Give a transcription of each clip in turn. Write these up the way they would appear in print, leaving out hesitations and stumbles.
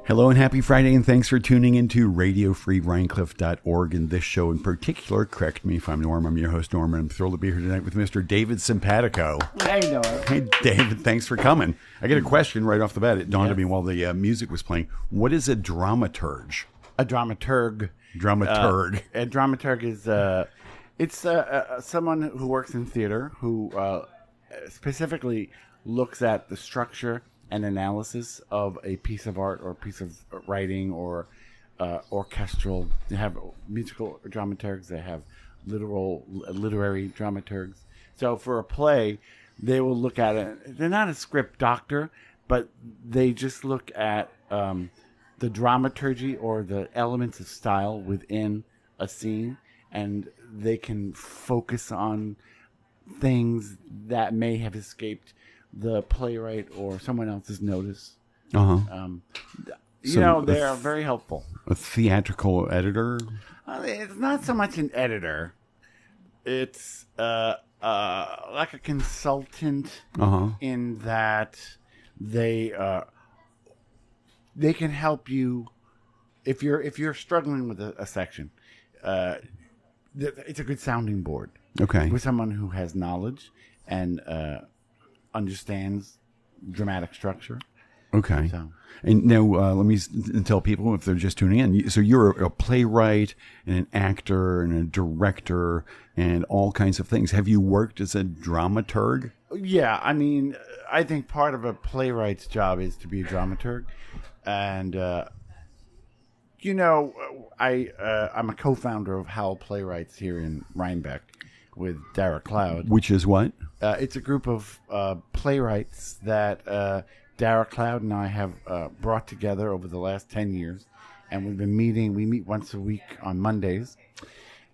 Hello and happy Friday, and thanks for tuning into RadioFreeRhinecliff.org. And this show in particular, correct me if I'm Norm, I'm your host, Norm, and I'm thrilled to be here tonight with Mr. David Simpatico. Hey, Norm. Hey, David, thanks for coming. I get a question right off the bat. It dawned on me while the music was playing. What is a dramaturge? A dramaturg. Dramaturg. A dramaturg is it's someone who works in theater who specifically looks at the structure and analysis of a piece of art or a piece of writing or orchestral. They have musical dramaturgs. They have literary dramaturgs. So for a play, they will look at it. They're not a script doctor, but they just look at the dramaturgy or the elements of style within a scene, and they can focus on things that may have escaped the playwright or someone else's notice. They are very helpful. A theatrical editor? It's not so much an editor. It's like a consultant in that they can help you if you're struggling with a section. It's a good sounding board. Okay. With someone who has knowledge and understands dramatic structure. Okay. So. And now let me tell people if they're just tuning in. So you're a playwright and an actor and a director and all kinds of things. Have you worked as a dramaturg? Yeah, I mean, I think part of a playwright's job is to be a dramaturg. And, I'm a co-founder of Howl Playwrights here in Rhinebeck with Dara Cloud. Which is what? It's a group of playwrights that Dara Cloud and I have brought together over the last 10 years. And we've been meeting. We meet once a week on Mondays.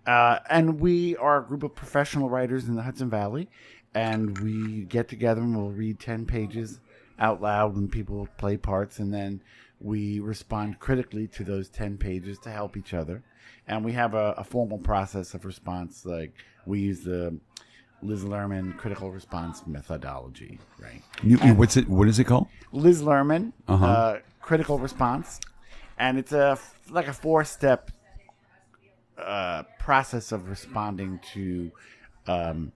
And we are a group of professional writers in the Hudson Valley. And we get together and we'll read 10 pages out loud when people play parts. And then we respond critically to those 10 pages to help each other. And we have a formal process of response. Like we use the Liz Lerman critical response methodology, right? What is it called? Liz Lerman critical response, and it's like a 4-step process of responding to an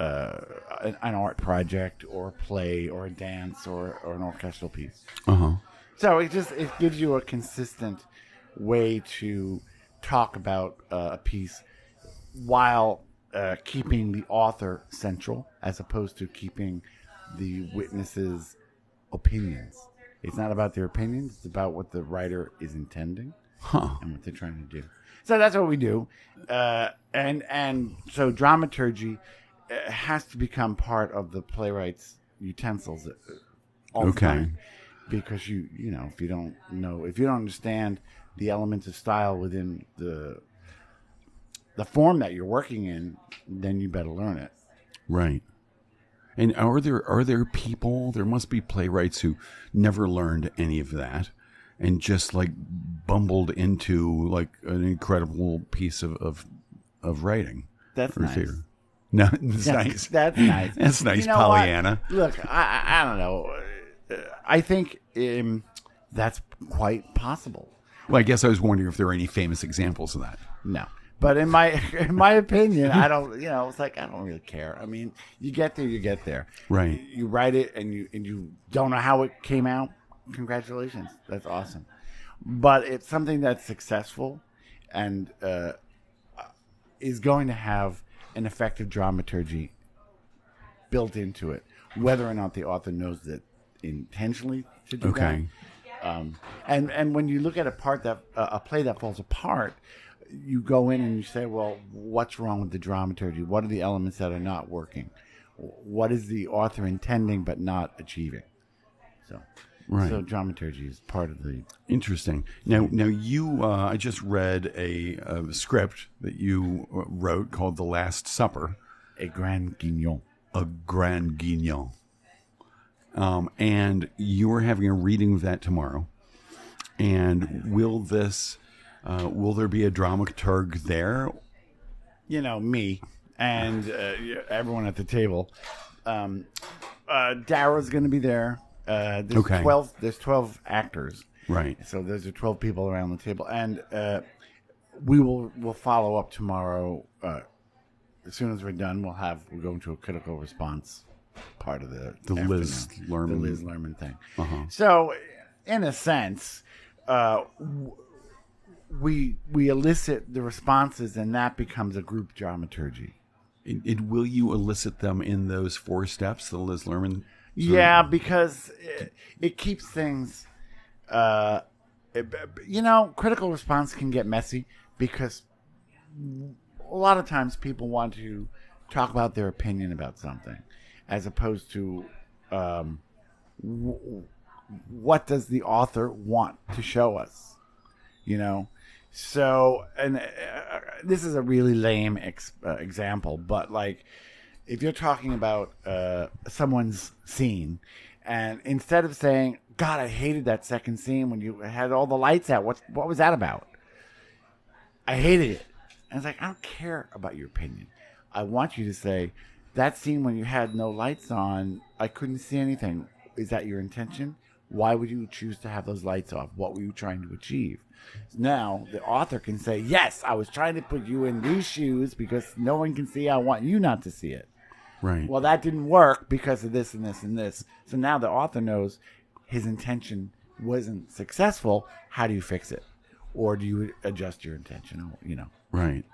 art project or a play or a dance or an orchestral piece. So it gives you a consistent way to talk about a piece while keeping the author central, as opposed to keeping the witnesses' opinions. It's not about their opinions; it's about what the writer is intending and what they're trying to do. So that's what we do, and so dramaturgy has to become part of the playwright's utensils all the time, because if you don't understand the elements of style within the form that you're working in, then you better learn it. Right. And are there people, there must be playwrights who never learned any of that and just like bumbled into like an incredible piece of writing. That's nice. Theater. No, that's nice. That's nice. That's nice, Pollyanna. What? Look, I don't know. I think that's quite possible. Well, I guess I was wondering if there are any famous examples of that. No. But in my opinion, I don't. It's like I don't really care. I mean, you get there, you get there. Right. You write it, and you don't know how it came out. Congratulations, that's awesome. But it's something that's successful, and is going to have an effective dramaturgy built into it, whether or not the author knows that intentionally to do that. And when you look at a play that falls apart, you go in and you say, well, what's wrong with the dramaturgy? What are the elements that are not working? What is the author intending but not achieving? So dramaturgy is part of the... Interesting. Now you, I just read a script that you wrote called The Last Supper. A Grand Guignol. A Grand Guignol. And you are having a reading of that tomorrow. And will there be a dramaturg there? Me and everyone at the table. Dara's going to be there. There's 12 actors. Right. So those are 12 people around the table, and we'll follow up tomorrow. As soon as we're done, we'll go into a critical response part of the Liz Lerman thing. So, in a sense, we elicit the responses, and that becomes a group dramaturgy. Will you elicit them in those 4 steps, the Liz Lerman? Yeah, because it keeps things. Critical response can get messy because a lot of times people want to talk about their opinion about something, as opposed to what does the author want to show us, So, and this is a really lame example, but like, if you're talking about someone's scene, and instead of saying, "God, I hated that second scene when you had all the lights out. What was that about? I hated it." And it's like, I don't care about your opinion. I want you to say, "That scene when you had no lights on, I couldn't see anything. Is that your intention? Why would you choose to have those lights off? What were you trying to achieve?" Now, the author can say, "Yes, I was trying to put you in these shoes because no one can see. I want you not to see it." Right. Well, that didn't work because of this and this and this. So now the author knows his intention wasn't successful. How do you fix it? Or do you adjust your intention? Right.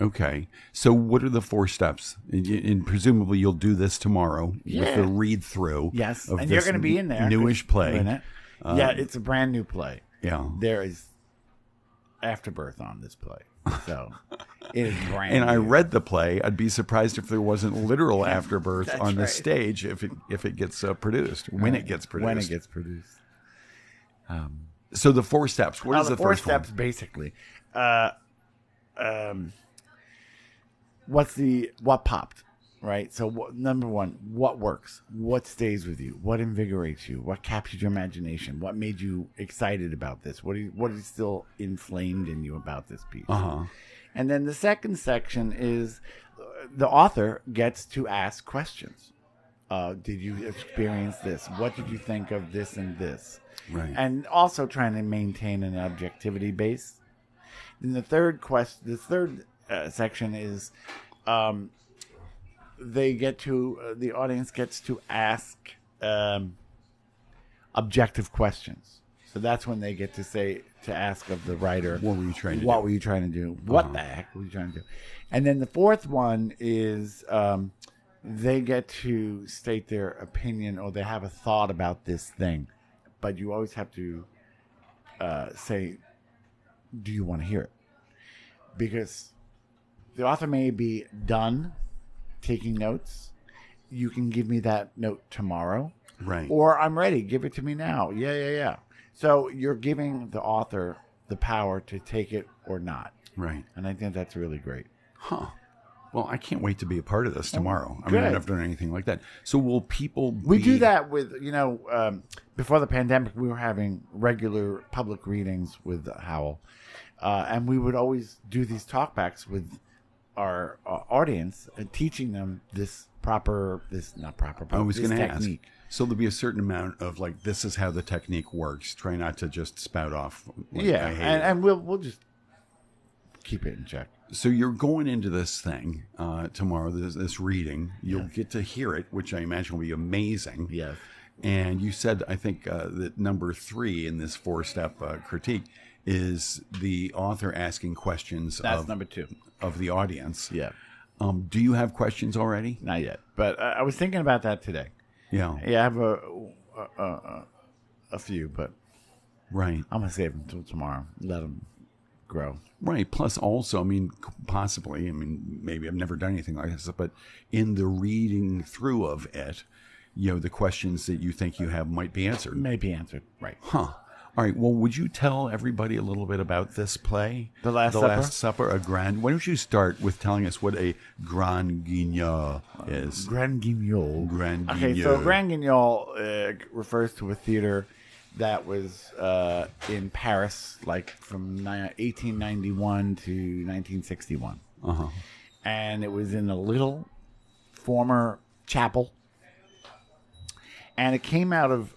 Okay. So what are the 4 steps? And presumably you'll do this tomorrow with the read through. Yes. Of And you're going to be in there. Newish play. Yeah, it's a brand new play. Yeah. There is afterbirth on this play. So it is brand and new. I read the play. I'd be surprised if there wasn't literal afterbirth on the right. stage if it gets produced, when it gets produced. When it gets produced. So the 4 steps. What is the four first steps, one? basically. What popped, right? So number 1, what works? What stays with you? What invigorates you? What captured your imagination? What made you excited about this? What is still inflamed in you about this piece? And then the second section is the author gets to ask questions. Did you experience this? What did you think of this and this? Right. And also trying to maintain an objectivity base. Then the third section is the audience gets to ask objective questions. So that's when they get to ask of the writer, what were you trying to do? What were you trying to do? What the heck were you trying to do? And then the fourth one is they get to state their opinion, or they have a thought about this thing. But you always have to say, do you want to hear it? Because the author may be done taking notes. You can give me that note tomorrow. Right. Or I'm ready. Give it to me now. Yeah. So you're giving the author the power to take it or not. Right. And I think that's really great. Huh. Well, I can't wait to be a part of this tomorrow. I mean, good. I've never done anything like that. So will people We do that with, before the pandemic, we were having regular public readings with Howl. And we would always do these talkbacks with our audience, teaching them this I was going to ask. So there'll be a certain amount of like, this is how the technique works. Try not to just spout off. Like, and we'll just keep it in check. So you're going into this thing tomorrow, this reading. You'll get to hear it, which I imagine will be amazing. Yes. And you said, I think, that number 3 in this 4-step critique is the author asking questions. That's number 2. Of the audience. Yeah. Do you have questions already? Not yet, but I was thinking about that today. Yeah. Yeah, I have a few, but right. I'm gonna save them until tomorrow. Let them grow. Right. Plus, also, I mean, possibly, maybe I've never done anything like this, but in the reading through of it, the questions that you think you have might be answered. May be answered. Right. Huh. All right. Well, would you tell everybody a little bit about this play? The Last Supper? Last Supper, Why don't you start with telling us what a Grand Guignol is? Grand Guignol. Grand Guignol. Okay, so Grand Guignol refers to a theater that was in Paris, like from 1891 to 1961. Uh-huh. And it was in a little former chapel. And it came out of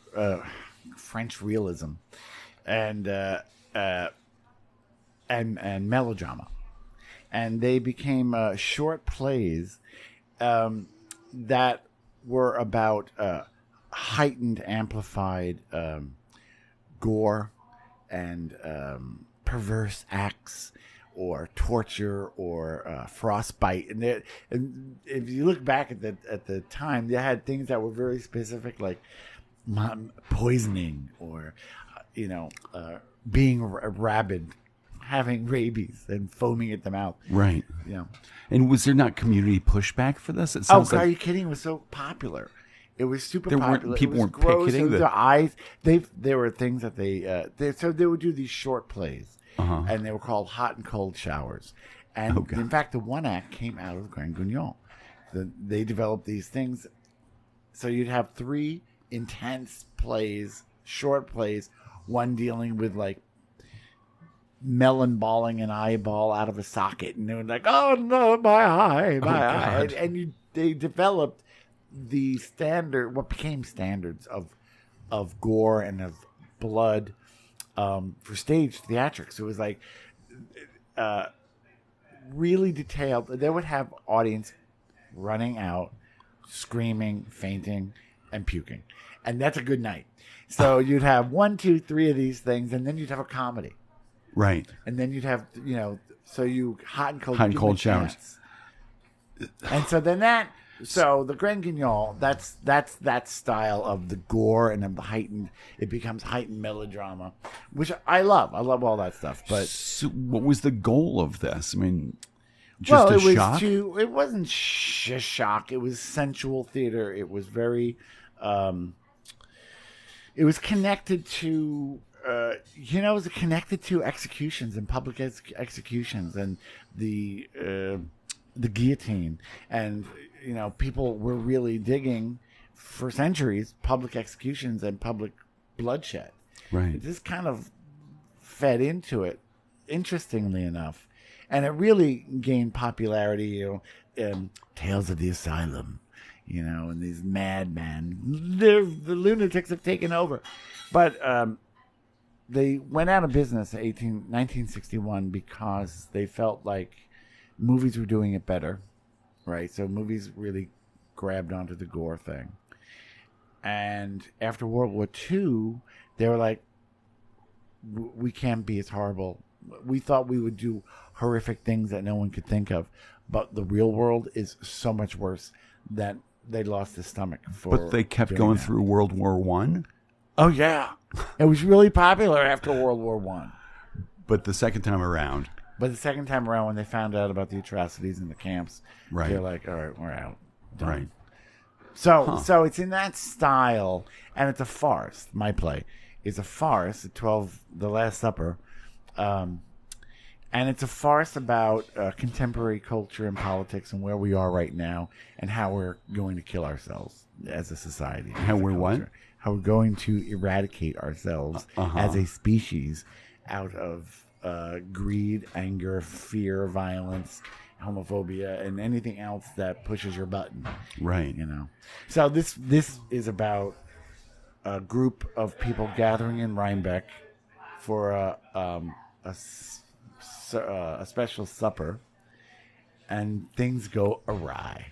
French realism. and melodrama, and they became short plays that were about heightened, amplified gore and perverse acts or torture or frostbite. And if you look back at the time, they had things that were very specific, like poisoning or being rabid, having rabies and foaming at the mouth. Right. And was there not community pushback for this? It sounds are you kidding? It was so popular. It was super popular. People weren't gross. picketing their eyes. There were things that they would do these short plays, and they were called hot and cold showers. And in fact, the one act came out of Grand Guignol. They developed these things, so you'd have 3 intense plays, short plays, one dealing with like melon balling an eyeball out of a socket, and they were like, "Oh no, my eye, my eye," and they developed the what became standards of gore and of blood for stage theatrics. It was like really detailed. They would have audience running out, screaming, fainting, and puking, and that's a good night. So you'd have 1, 2, 3 of these things, and then you'd have a comedy. Right. And then you'd have, so you hot and cold showers. And so then the Grand Guignol, that's that style of the gore and of the it becomes heightened melodrama, which I love. I love all that stuff. But so what was the goal of this? I mean, just a shock? It wasn't shock. It was sensual theater. It was very, it was connected to, it was connected to executions and public executions and the guillotine. And, people were really digging for centuries public executions and public bloodshed. Right. It just kind of fed into it, interestingly enough. And it really gained popularity, Tales of the Asylum, and these madmen. The lunatics have taken over. But they went out of business in 1961 because they felt like movies were doing it better, right? So movies really grabbed onto the gore thing. And after World War II, they were like, we can't be as horrible. We thought we would do horrific things that no one could think of, but the real world is so much worse that they lost the stomach for. But they kept going through World War I? Oh, yeah. It was really popular after World War I. But the second time around. When they found out about the atrocities in the camps, right, they're like, all right, we're out. Done. Right. So it's in that style, and it's a farce. My play is a farce, The Last Supper. And it's a farce about contemporary culture and politics and where we are right now and how we're going to kill ourselves as a society. How we're what? How we're going to eradicate ourselves as a species out of greed, anger, fear, violence, homophobia, and anything else that pushes your button. Right. So this is about a group of people gathering in Rhinebeck for a special supper, and things go awry.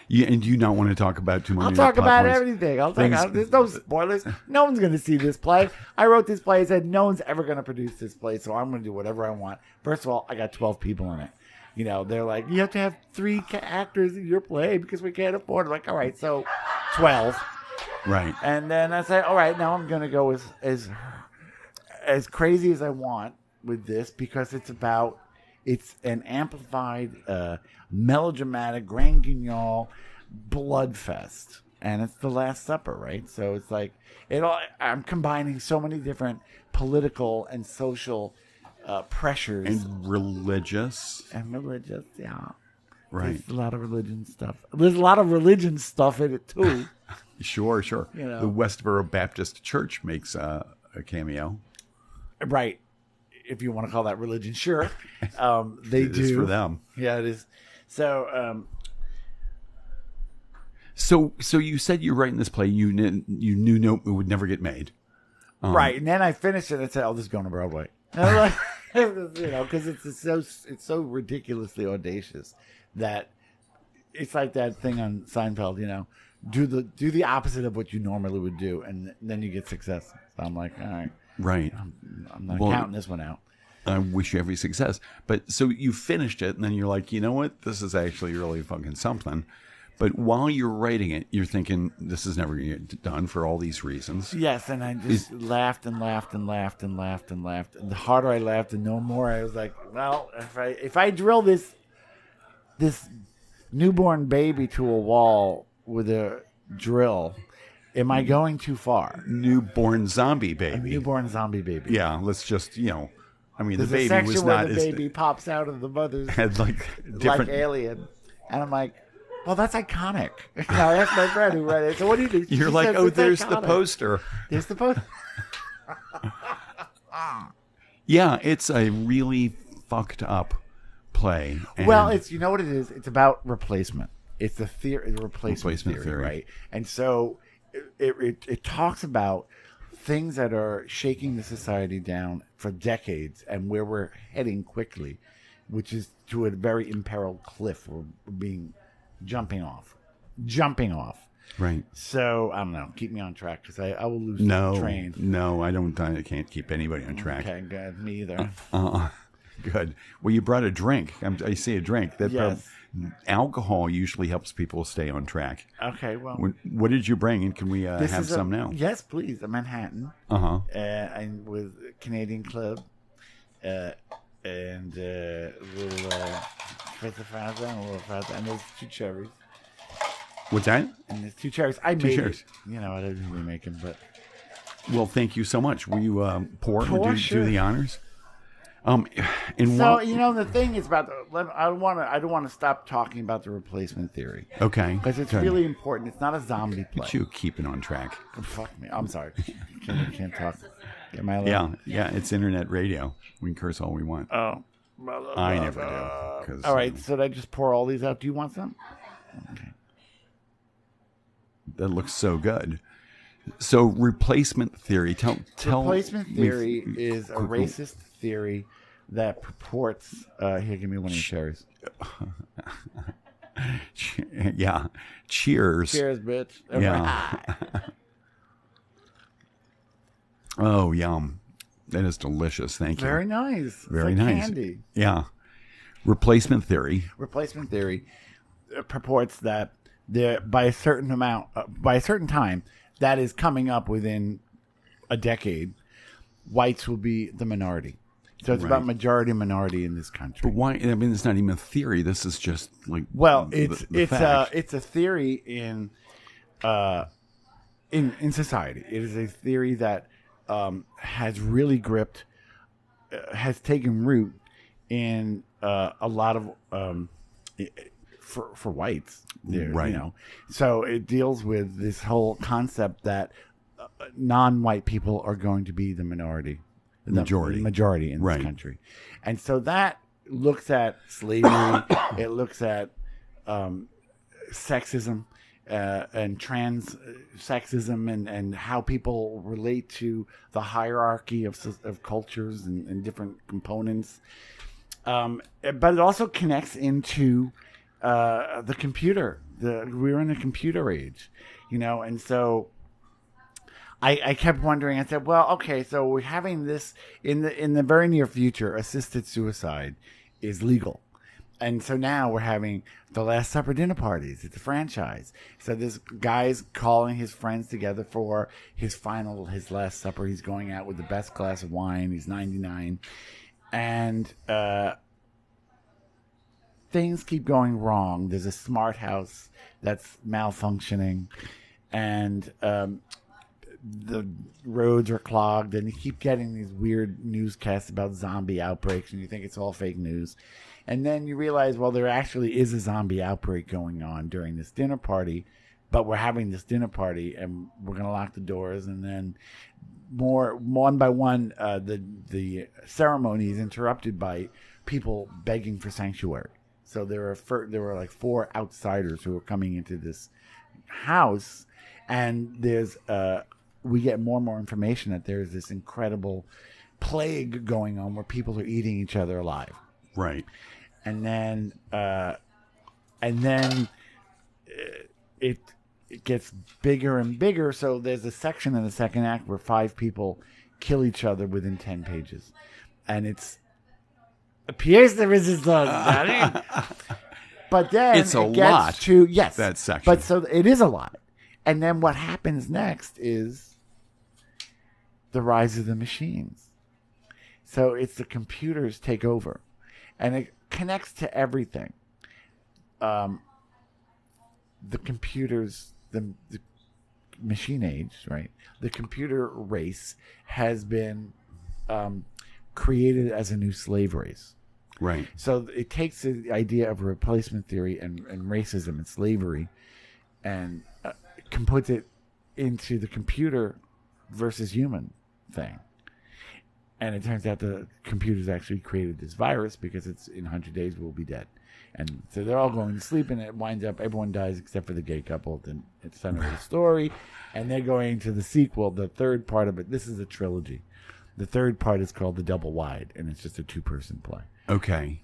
Yeah, and do you not want to talk about too much? I'll talk about everything. There's no spoilers. No one's going to see this play. I wrote this play. I said no one's ever going to produce this play, so I'm going to do whatever I want. First of all, I got 12 people in it. They're like, you have to have 3 actors in your play because we can't afford it. I'm like, all right, so 12. Right. And then I said, all right, now I'm going to go as crazy as I want with this because it's an amplified, melodramatic Grand Guignol bloodfest, and it's the Last Supper, right? So it's like I'm combining so many different political and social pressures and religious, yeah. Right. There's a lot of religion stuff. There's a lot of religion stuff in it too. Sure. The Westboro Baptist Church makes a cameo. Right. If you want to call that religion, sure. They do. It's for them. Yeah, it is. So, so you said you're writing this play. You knew it would never get made. Right, and then I finished it and said, "Oh, this is going to Broadway." And I'm like, because it's so ridiculously audacious that it's like that thing on Seinfeld. Do the opposite of what you normally would do, and then you get success. So I'm like, all right, right. I'm not counting this one out. I wish you every success. But so you finished it, and then you're like, you know what? This is actually really fucking something. But while you're writing it, you're thinking, this is never going to get done for all these reasons. Yes, and I just laughed and laughed and laughed and laughed and laughed. And the harder I laughed, the more I was like, well, if I drill this newborn baby to a wall with a drill, am I going too far? Newborn zombie baby. A newborn zombie baby. Yeah, let's just, I mean, There's the baby a section was where not the baby pops out of the mother's had like different like Alien, and I'm like, well, that's iconic. I asked my friend who read it. So what do you do? You're like, oh, there's iconic. The poster. There's the poster. Yeah, it's a really fucked up play. Well, it's what it is. It's about replacement. It's the replacement theory, right? And so it talks about things that are shaking the society down for decades, and where we're heading quickly, which is to a very imperiled cliff. We're being jumping off. Right. So I don't know. Keep me on track because I will lose the train. No, I don't. I can't keep anybody on track. Okay, good. Me either. Good. Well, you brought a drink. I see a drink. Yes. Alcohol usually helps people stay on track. Okay. Well, what did you bring? And can we have some now? Yes, please. A Manhattan. And with Canadian Club, and a little Fanta, and there's 2 cherries. What's that? And there's 2 cherries. I made it. I didn't really make them, but. Well, thank you so much. Will you pour or do the honors? The thing is about I don't want to stop talking about the replacement theory. Okay. Because it's really important. It's not a zombie play. But you keep it on track. Oh, fuck me. I'm sorry. Can't talk. Am I allowed? Yeah. It's internet radio. We can curse all we want. Oh. I never do. All right. So did I just pour all these out? Do you want some? Okay. That looks so good. So replacement theory. Tell replacement theory is a racist theory that purports. Here, give me one of your cherries. Yeah. Cheers. Cheers, bitch. Yeah. Oh, yum. That is delicious. Thank you. Very nice. Very it's like nice. Candy. Yeah. Replacement theory. Replacement theory purports that by a certain time, that is coming up within a decade, whites will be the minority. So it's about majority and minority in this country. But why? I mean, it's not even a theory. This is just like it's a theory in society. It is a theory that has really gripped, has taken root in a lot of for whites. Right. So it deals with this whole concept that non-white people are going to be the minority. The majority in this country. And so that looks at slavery, it looks at sexism and trans sexism and how people relate to the hierarchy of cultures and different components. But it also connects into the computer. We're in a computer age, and so I kept wondering. I said, well, okay, so we're having this in the very near future. Assisted suicide is legal, and so now we're having the Last Supper dinner parties. It's a franchise. So this guy's calling his friends together for his Last Supper. He's going out with the best glass of wine. He's 99, and things keep going wrong. There's a smart house that's malfunctioning, and the roads are clogged, and you keep getting these weird newscasts about zombie outbreaks, and you think it's all fake news. And then you realize, well, there actually is a zombie outbreak going on during this dinner party, but we're having this dinner party, and we're going to lock the doors, and then one by one, the ceremony is interrupted by people begging for sanctuary. So there were like 4 outsiders who were coming into this house, and there's we get more and more information that there's this incredible plague going on where people are eating each other alive. Right. And then it gets bigger and bigger. So there's a section in the second act where 5 people kill each other within 10 pages. And it's a pièce de résistance. But then it's a it gets lot to, yes. That section. But so it is a lot. And then what happens next is the rise of the machines. So it's the computers take over. And it connects to everything. The computers, the machine age, right? The computer race has been created as a new slave race. Right. So it takes the idea of replacement theory and racism and slavery and can put it into the computer versus human thing. And it turns out the computers actually created this virus because it's in 100 days we'll be dead. And so they're all going to sleep, and it winds up everyone dies except for the gay couple. Then it's the center of the story. And they're going to the sequel, the third part of it. This is a trilogy. The third part is called The Double Wide, and it's just a 2-person play. Okay.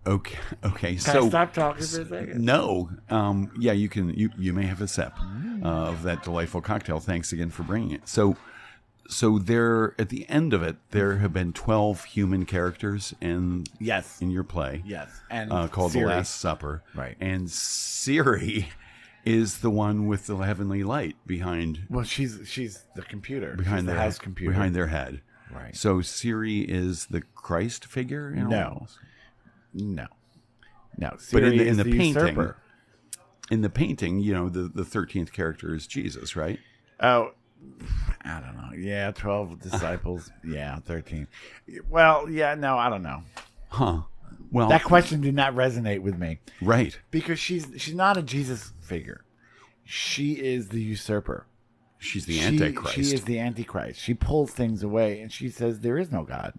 Can So I stop talking for a second? No. Yeah, you can. You may have a sip of that delightful cocktail. Thanks again for bringing it. So there, at the end of it, there have been 12 human characters in your play. Yes, and called Siri. The Last Supper. Right. And Siri is the one with the heavenly light behind. Well, she's the computer. Behind she's their the house computer. Behind their head. Right. So Siri is the Christ figure. No. But Siri in is the painting, usurper. in the painting, the 13th character is Jesus, right? Oh, I don't know. Yeah, 12 disciples. Yeah, 13. Well, yeah, no, I don't know. Huh. Well, That question did not resonate with me right. because she's not a Jesus figure. She is the usurper. She's the Antichrist. She is the Antichrist. She pulls things away and she says there is no God.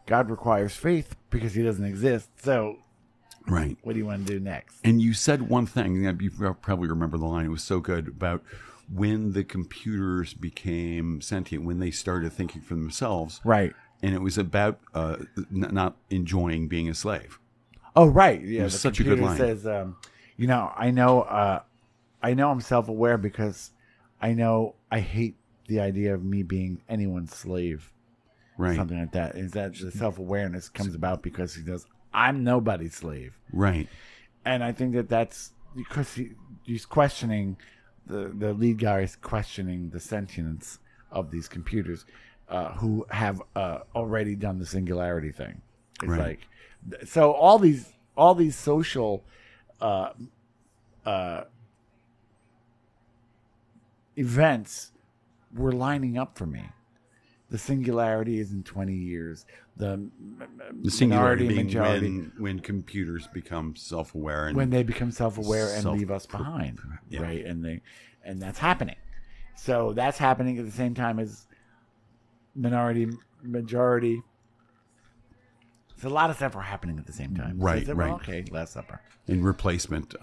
God requires faith because he doesn't exist. So, right. What do you want to do next? And you said one thing, you probably remember the line, it was so good, about when the computers became sentient, when they started thinking for themselves. Right. And it was about not enjoying being a slave. Oh, right. Yeah, it was such a good line. Says, I know I'm self-aware because I know I hate the idea of me being anyone's slave. Right. Something like that. Is that the self-awareness comes about because he goes, I'm nobody's slave. Right. And I think that's because he's questioning, the lead guy is questioning the sentience of these computers who have already done the singularity thing. It's right. like, so all these social events were lining up for me. The singularity is in 20 years. The singularity being majority, when computers become self-aware. And when they become self-aware and leave us behind. Yeah. Right? And that's happening. So that's happening at the same time as minority, majority. So a lot of stuff are happening at the same time. Right, so right. Okay, Last Supper. In replacement,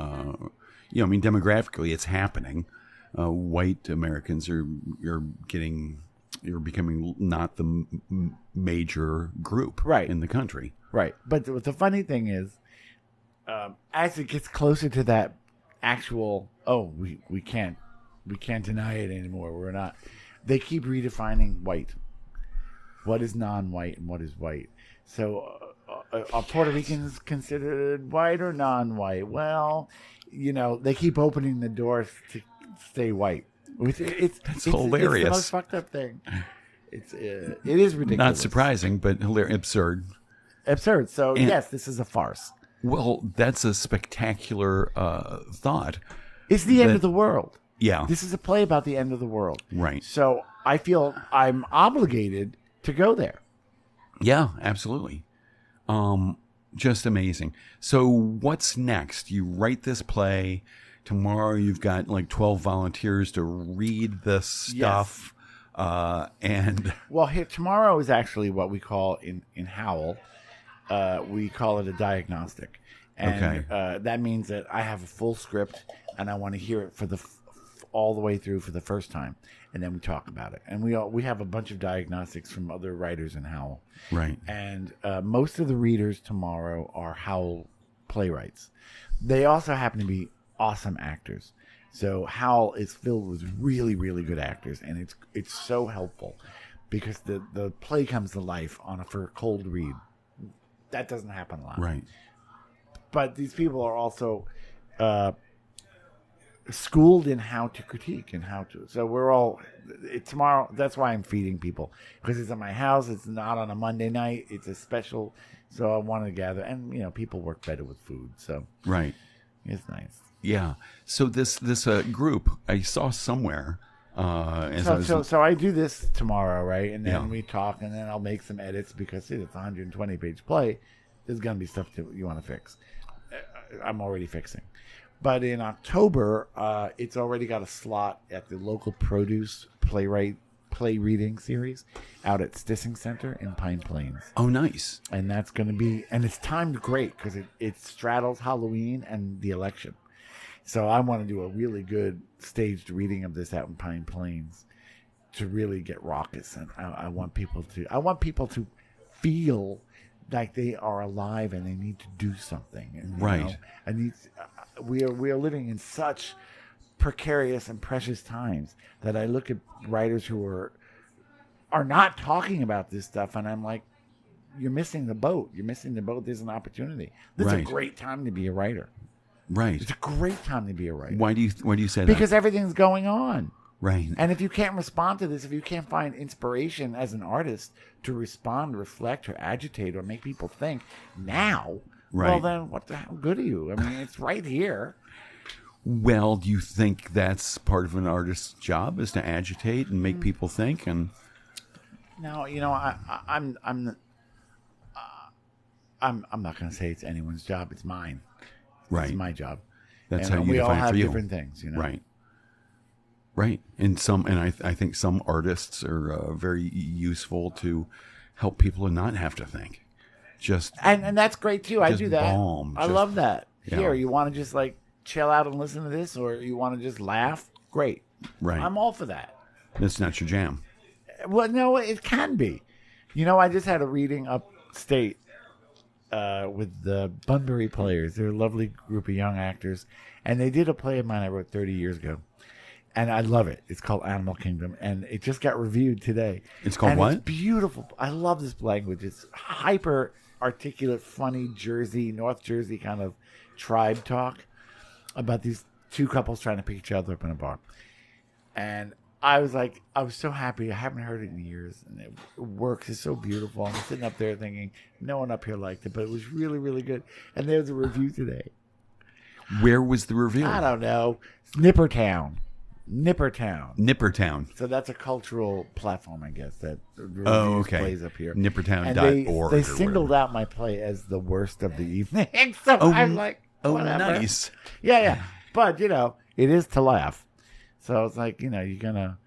demographically it's happening. White Americans are becoming not the major group in the country. Right. But the funny thing is, as it gets closer to that actual, we can't deny it anymore. We're not. They keep redefining white. What is non-white and what is white? So are Puerto Ricans considered white or non-white? Well, they keep opening the doors to stay white. It's hilarious. It's the most fucked up thing. It is ridiculous. Not surprising, but absurd. Absurd. So yes, this is a farce. Well, that's a spectacular thought. It's the end of the world. Yeah. This is a play about the end of the world. Right. So I feel I'm obligated to go there. Yeah, absolutely. Just amazing. So what's next? You write this play. Tomorrow you've got like 12 volunteers to read this stuff. Yes. Well, tomorrow is actually what we call in Howl, we call it a diagnostic. And that means that I have a full script and I want to hear it for all the way through for the first time, and then we talk about it. And we have a bunch of diagnostics from other writers in Howl. Right. And most of the readers tomorrow are Howl Playwrights. They also happen to be awesome actors. So Howl is filled with really, really good actors, and it's so helpful because the play comes to life for a cold read. That doesn't happen a lot. Right. But these people are also schooled in how to critique and how to. So we're all tomorrow. That's why I'm feeding people, because it's at my house. It's not on a Monday night. It's a special. So I want to gather, and people work better with food. So right, it's nice. Yeah. So this group I saw somewhere. So I do this tomorrow, right? And then we talk, and then I'll make some edits because it's a 120-page play. There's gonna be stuff that you want to fix. I'm already fixing. But in October, it's already got a slot at the local produce play reading series out at Stissing Center in Pine Plains. Oh, nice. And that's going to be, and it's timed great because it straddles Halloween and the election. So I want to do a really good staged reading of this out in Pine Plains to really get raucous. And I want people to feel like they are alive and they need to do something. And, right. And we are living in such precarious and precious times that I look at writers who are not talking about this stuff, and I'm like, you're missing the boat. You're missing the boat. There's an opportunity. This is a great time to be a writer. Right. It's a great time to be a writer. Why do you say that? Because everything's going on. Right. And if you can't respond to this, if you can't find inspiration as an artist to respond, reflect, or agitate, or make people think now, well, then what the hell good are you? I mean, it's right here. Well, do you think that's part of an artist's job, is to agitate and make people think? And no, I'm not going to say it's anyone's job. It's mine. Right. It's my job. That's and how you we all define it have for you. different things, Right. Right. And I think some artists are very useful to help people to not have to think. And that's great too. I do that. I love that. Yeah. Here, you want to just like chill out and listen to this, or you want to just laugh? Great. Right. I'm all for that. That's not your jam. Well, no, it can be. I just had a reading upstate with the Bunbury Players. They're a lovely group of young actors, and they did a play of mine I wrote 30 years ago. And I love it. It's called Animal Kingdom, and it just got reviewed today. It's called and what? It's beautiful. I love this language. It's hyper articulate, funny North Jersey kind of tribe talk about these two couples trying to pick each other up in a bar. And I was so happy. I haven't heard it in years, and it works. It's so beautiful. I'm sitting up there thinking, no one up here liked it, but it was really, really good. And there was a review today. Where was the review? I don't know. Nippertown. Nippertown. So that's a cultural platform, I guess, that plays up here. Nippertown.org. They singled out my play as the worst of the evening. So I'm like, whatever. Nice. Yeah. But, it is to laugh. So it's like, you're gonna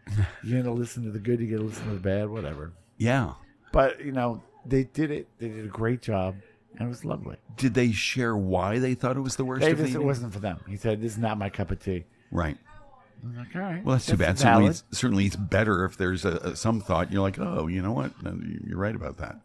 listen to the good, you gotta listen to the bad, whatever. Yeah. But, they did it. They did a great job. And it was lovely. Did they share why they thought it was the worst of the evening? It wasn't for them. He said, this is not my cup of tea. Right. I was like, all right. Well, that's too bad. Certainly it's better if there's some thought. You're like, oh, you know what? You're right about that.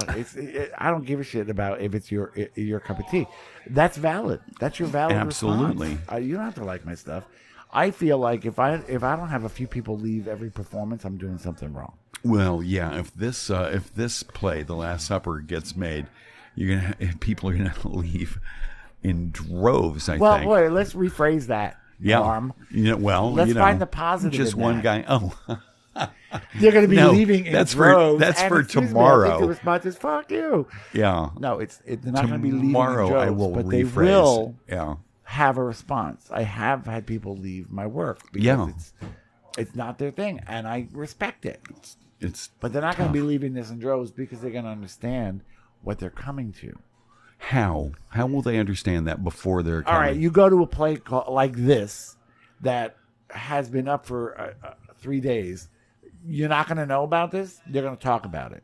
I don't give a shit about if it's your cup of tea. That's valid. That's your valid Absolutely. response. You don't have to like my stuff. I feel like if I don't have a few people leave every performance, I'm doing something wrong. Well, yeah. If this play, The Last Supper, gets made, people are gonna leave in droves. I think. Well, boy, let's rephrase that. Yeah. Norm. Let's find the positive. Just in one that. guy. Oh. They're going to be leaving in droves. That's for tomorrow. I think the response is, fuck you. Yeah. No, they're not going to be leaving in droves, I will but rephrase. they will Yeah. have a response. I have had people leave my work because it's not their thing, and I respect it. But they're not going to be leaving this in droves because they're going to understand what they're coming to. How will they understand that before they're coming? All right, you go to a play like this that has been up for 3 days. You're not going to know about this. They're going to talk about it.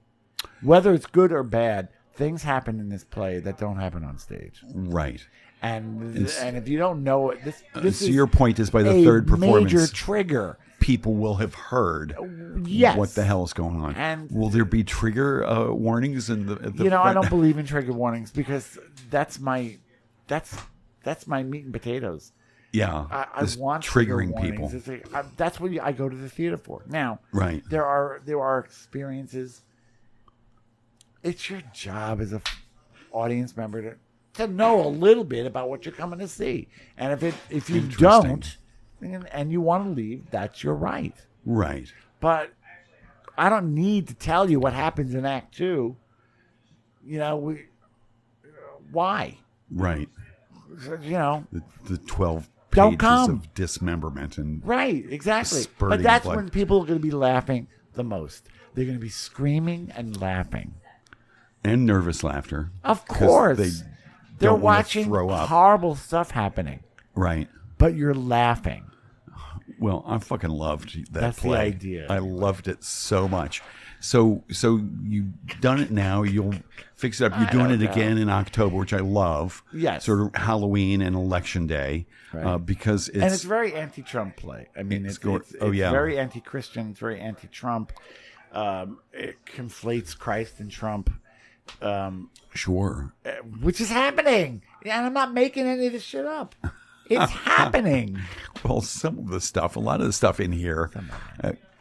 Whether it's good or bad, things happen in this play that don't happen on stage. Right. And if you don't know it, this so is your point is by the third performance, major trigger. People will have heard what the hell is going on. And will there be trigger warnings in the I don't believe in trigger warnings because that's my meat and potatoes. Yeah, I want triggering people. That's what I go to the theater for. Now, right? There are experiences. It's your job as a audience member to know a little bit about what you're coming to see, and if you don't, and you want to leave, that's your right. Right. But I don't need to tell you what happens in Act 2. Why? Right. The 12 don't pages come. of dismemberment and right, exactly. But that's blood. when people are going to be laughing the most. They're going to be screaming and laughing. And nervous laughter. Of course. They're watching horrible stuff happening. Right. But you're laughing. Well, I fucking loved that That's play. The idea. I loved it so much. So you've done it now. You'll fix it up. You're doing it again in October, which I love. Yes. Sort of Halloween and Election Day. Right. Because it's... And it's very anti-Trump play. I mean, it's very anti-Christian. It's very anti-Trump. It conflates Christ and Trump. Sure. Which is happening. And I'm not making any of this shit up. It's happening. Well, some of the stuff, a lot of the stuff in here,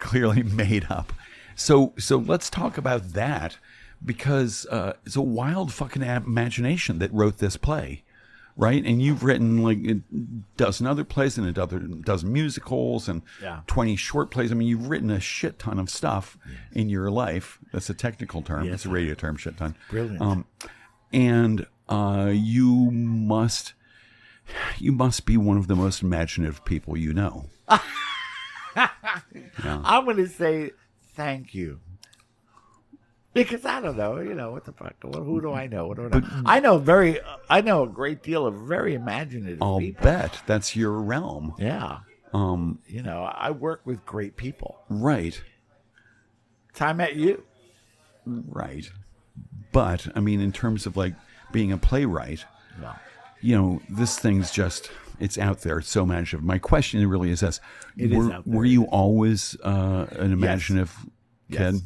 clearly made up. So let's talk about that, because it's a wild fucking imagination that wrote this play, right? And you've written like a dozen other plays and a dozen musicals and 20 short plays. I mean, you've written a shit ton of stuff in your life. That's a technical term. Yes. It's a radio term, shit ton. Brilliant. And you must be one of the most imaginative people you know. I'm going to say thank you. Because I don't know, what the fuck? Who do I know? What do I know? I know a great deal of very imaginative people. I'll bet that's your realm. Yeah. I work with great people. Right. I met you. Right. But, I mean, in terms of like being a playwright, this thing's just, it's out there. It's so imaginative. My question really is this. Were you always an imaginative kid? Yes.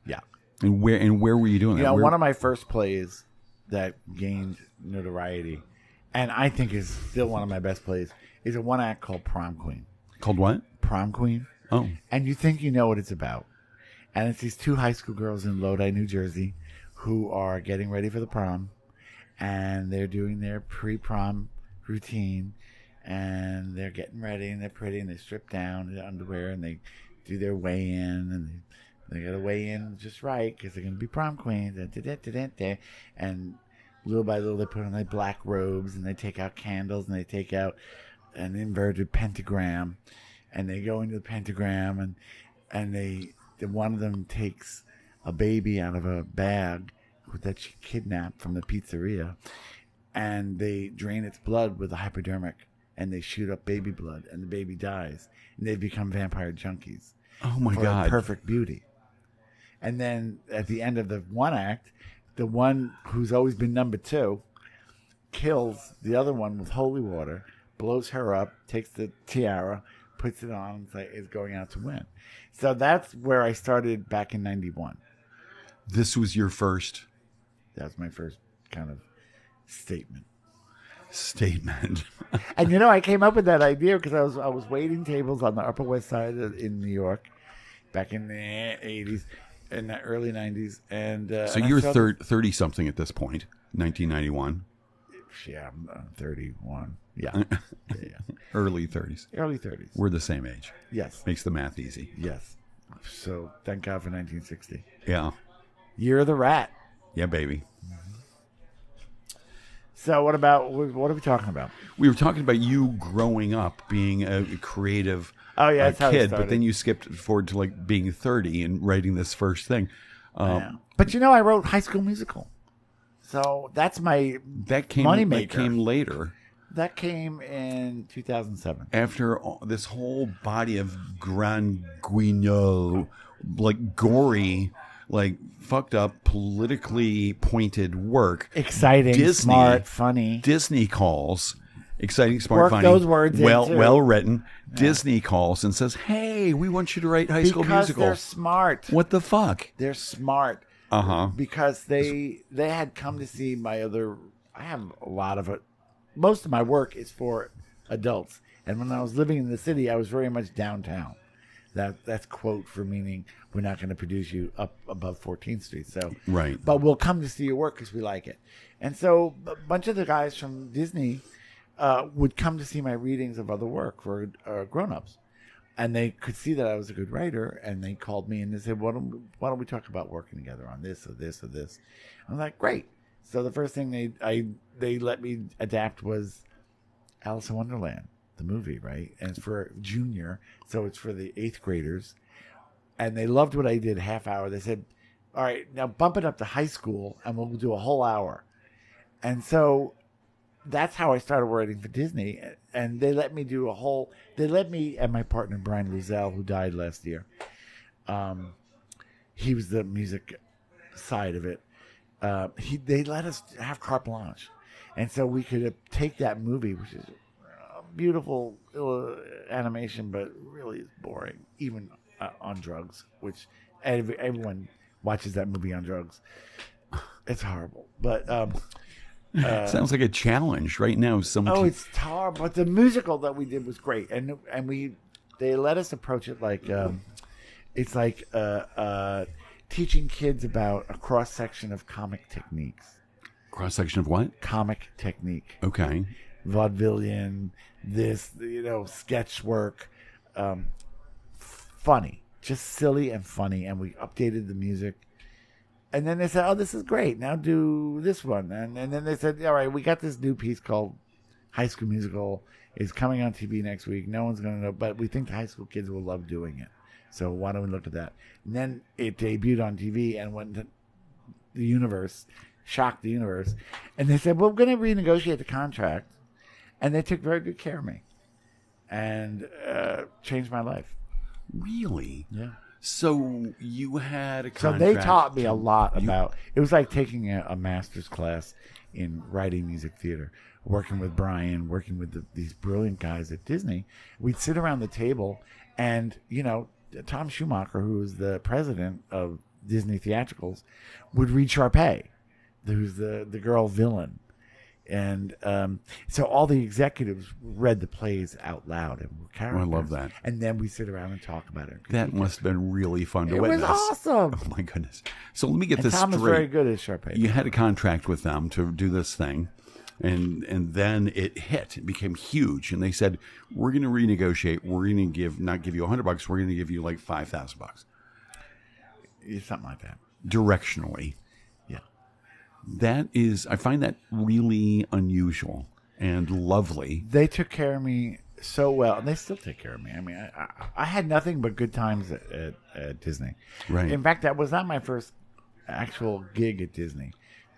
Yeah. And where were you doing that? One of my first plays that gained notoriety, and I think is still one of my best plays, is a one act called Prom Queen. Called what? Prom Queen. Oh. And you think you know what it's about. And it's these two high school girls in Lodi, New Jersey, who are getting ready for the prom. And they're doing their pre-prom routine. And they're getting ready, and they're pretty, and they strip down their underwear, and they do their weigh-in, and they got to weigh in just right, because they're going to be prom queens. And little by little, they put on their black robes, and they take out candles, and they take out an inverted pentagram, and they go into the pentagram, and one of them takes a baby out of a bag that she kidnapped from the pizzeria, and they drain its blood with a hypodermic, and they shoot up baby blood, and the baby dies, and they become vampire junkies. Oh my God. Perfect beauty. And then at the end of the one act, the one who's always been number two kills the other one with holy water, blows her up, takes the tiara, puts it on, and is going out to win. So that's where I started back in 91. This was your first? That was my first kind of statement. And I came up with that idea because I was waiting tables on the Upper West Side in New York back in the 80s, in the early 90s. And so you're 30 something at this point, 1991. Yeah, I'm 31. Yeah. Early 30s. Early 30s. We're the same age. Yes. Makes the math easy. Yes. So thank God for 1960. Yeah. Year of the Rat. Yeah, baby. So what are we talking about? We were talking about you growing up being a creative kid, but then you skipped forward to like being 30 and writing this first thing. But I wrote High School Musical. So that's my moneymaker. That came later. That came in 2007. After this whole body of Grand Guignol, like gory, like fucked up, politically pointed work. Exciting, Disney, smart, funny. Disney calls. Exciting, smart, Work funny. those words in, too. Well written. Yeah. Disney calls and says, "Hey, we want you to write High School Musical." Because they're smart. What the fuck? They're smart. Because they had come to see my other. I have a lot of it. Most of my work is for adults, and when I was living in the city, I was very much downtown. That's quote for meaning we're not going to produce you up above 14th Street. So right, but we'll come to see your work because we like it. And so a bunch of the guys from Disney would come to see my readings of other work for grown-ups, and they could see that I was a good writer, and they called me and they said, why don't we talk about working together on this or this or this? I'm like, great. So the first thing they let me adapt was Alice in Wonderland, the movie, right? And it's for junior, so it's for the 8th graders. And they loved what I did half hour. They said, all right, now bump it up to high school, and we'll do a whole hour. And so that's how I started writing for Disney. And they let me and my partner, Brian Luzell, who died last year. He was the music side of it. They let us have carte blanche. And so we could take that movie, which is a beautiful animation, but really is boring, even on drugs, which everyone watches that movie on drugs. It's horrible. But sounds like a challenge right now. It's horrible. But the musical that we did was great. And they let us approach it like it's like teaching kids about a cross-section of comic techniques. Cross-section of what? Comic technique. Okay. Vaudevillian, sketch work. Funny. Just silly and funny. And we updated the music. And then they said, oh, this is great. Now do this one. And then they said, all right, we got this new piece called High School Musical. It's coming on TV next week. No one's going to know, but we think the high school kids will love doing it. So why don't we look at that? And then it debuted on TV and went to the universe, shocked the universe. And they said, well, we're going to renegotiate the contract. And they took very good care of me and changed my life. Really? Yeah. So you had a contract. So they taught me a lot about, it was like taking a master's class in writing music theater, working with Brian, working with these brilliant guys at Disney. We'd sit around the table and, Tom Schumacher, who was the president of Disney Theatricals, would read Sharpay, who's the girl villain. And so all the executives read the plays out loud and were characters. I love that. And then we sit around and talk about it. That must have been really fun to witness. It was awesome. Oh, my goodness. So let me get this Tom straight. Tom is very good at Sharpay. You had a contract with them to do this thing. And then it hit. It became huge. And they said, we're going to renegotiate. We're going to not give you $100. We're going to give you like $5,000. Something like that. Directionally. Yeah. I find that really unusual and lovely. They took care of me so well. And they still take care of me. I mean, I had nothing but good times at Disney. Right. In fact, that was not my first actual gig at Disney.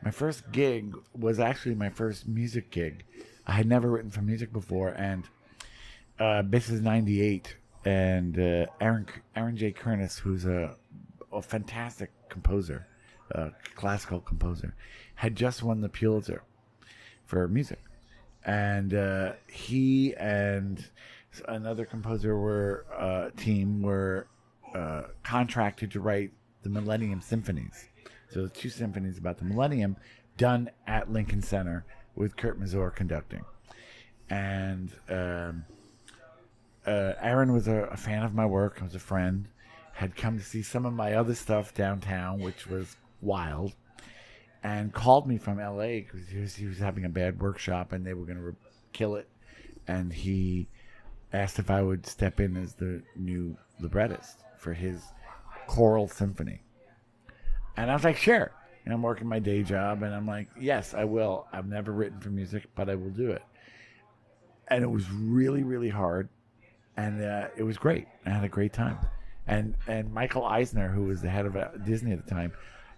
My first gig was actually my first music gig. I had never written for music before, and this is 98, and Aaron J. Kernis, who's a fantastic composer, classical composer, had just won the Pulitzer for music. And he and another composer were contracted to write the Millennium Symphonies. So 2 symphonies about the millennium done at Lincoln Center with Kurt Masur conducting. And Aaron was a fan of my work, was a friend, had come to see some of my other stuff downtown, which was wild, and called me from L.A. because he was having a bad workshop and they were going to kill it. And he asked if I would step in as the new librettist for his choral symphony. And I was like, sure. And I'm working my day job, and I'm like, yes, I will. I've never written for music, but I will do it. And it was really, really hard, and it was great. I had a great time. And Michael Eisner, who was the head of Disney at the time,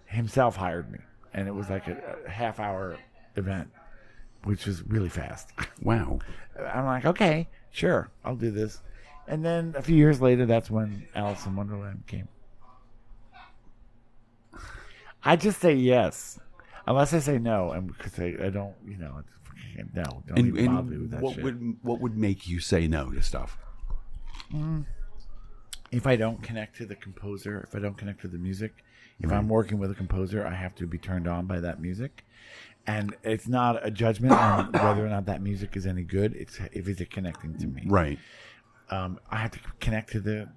himself hired me. And it was like a half-hour event, which was really fast. Wow. I'm like, okay, sure, I'll do this. And then a few years later, that's when Alice in Wonderland came. I just say yes, unless I say no, and because I don't, no, don't even bother me with that shit. What would make you say no to stuff? If I don't connect to the composer, if I don't connect to the music, if I'm working with a composer, I have to be turned on by that music. And it's not a judgment on whether or not that music is any good. It's if it's connecting to me. Right. I have to connect to the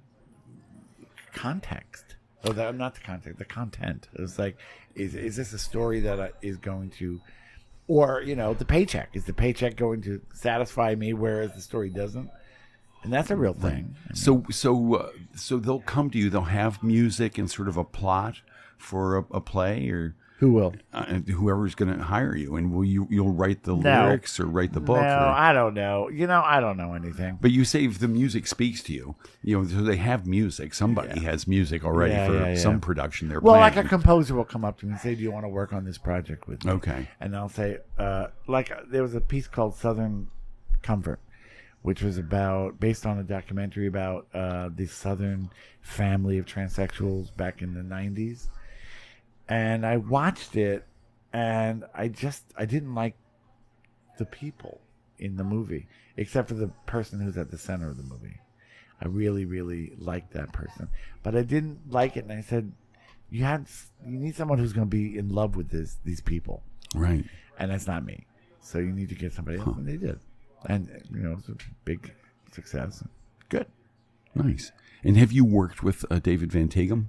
context. Oh, not the context, the content. It's like, is this a story that is going to, or the paycheck? Is the paycheck going to satisfy me, whereas the story doesn't? And that's a real thing. So they'll come to you. They'll have music and sort of a plot for a play, or who will? Whoever's going to hire you, and you'll write the lyrics or write the book. No, I don't know. I don't know anything. But you say if the music speaks to you, so they have music. Somebody has music already for some production they're planning. Like a composer will come up to me and say, "Do you want to work on this project with me?" Okay. And I'll say, like there was a piece called Southern Comfort, which was based on a documentary about the Southern family of transsexuals back in the 90s. And I watched it, and I didn't like the people in the movie, except for the person who's at the center of the movie. I really, really liked that person. But I didn't like it, and I said, you need someone who's going to be in love with these people. Right. And that's not me. So you need to get somebody else, and they did. And, it's a big success. Good. Nice. And have you worked with David Van Tegem,